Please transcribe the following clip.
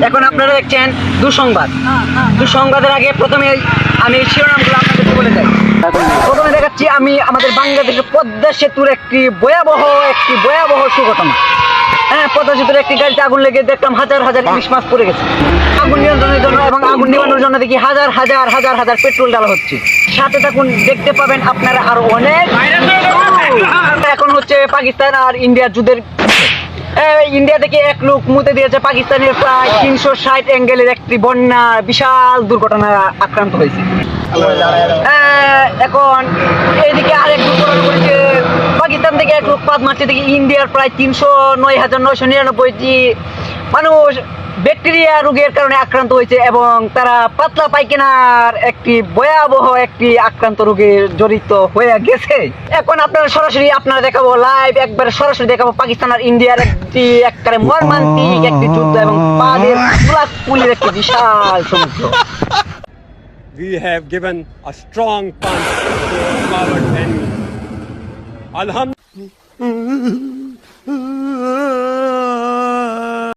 এখন আপনারা দেখছেন দুঃসংবাদের আগে প্রথমে আমি শিরোনামগুলো আপনাদেরকে বলে যাই। প্রথমে দেখাচ্ছি আমি আমাদের বাংলাদেশের পদ্মা সেতুর একটি ভয়াবহ সুঘটনা। হ্যাঁ, পদ্মা সেতুর একটি গাড়িতে আগুন লেগে দেখলাম হাজার হাজার ইলিশ মাছ পড়ে গেছে। আগুন নিয়ন্ত্রণের জন্য এবং আগুন নিবানোর জন্য দেখি হাজার হাজার পেট্রোল ডালা হচ্ছে। সাথে থাকুন, দেখতে পাবেন আপনারা আরো অনেক। এখন হচ্ছে পাকিস্তান আর ইন্ডিয়ার যুদ্ধের। ইন্ডিয়া থেকে এক লোক মুতে দিয়েছে পাকিস্তানের প্রায় 360 অ্যাঙ্গেলের একটি বন্যা বিশাল দুর্ঘটনা আক্রান্ত হয়েছে। এখন এইদিকে আরেক দুর্ঘটনা করেছে পাকিস্তান থেকে এক লোক পাদ মারছে দেখি ইন্ডিয়ার প্রায় 309,999টি মানুষ ব্যাকটেরিয়া রোগের কারণে আক্রান্ত হয়েছে এবং তারা পাতলা পায়খানার একটি ভয়াবহ একটি আক্রান্ত রোগে জড়িত হয়ে গেছে। এখন আপনারা দেখাবো লাইভ, একবার সরাসরি দেখাবো পাকিস্তান আর ইন্ডিয়ার একটি একবারে মর্মান্তিক একটি যুদ্ধ এবং পাদের পুলির একটি বিশাল সমুদ্র। We have given a strong punch to our coward enemy. Alhamdulillah.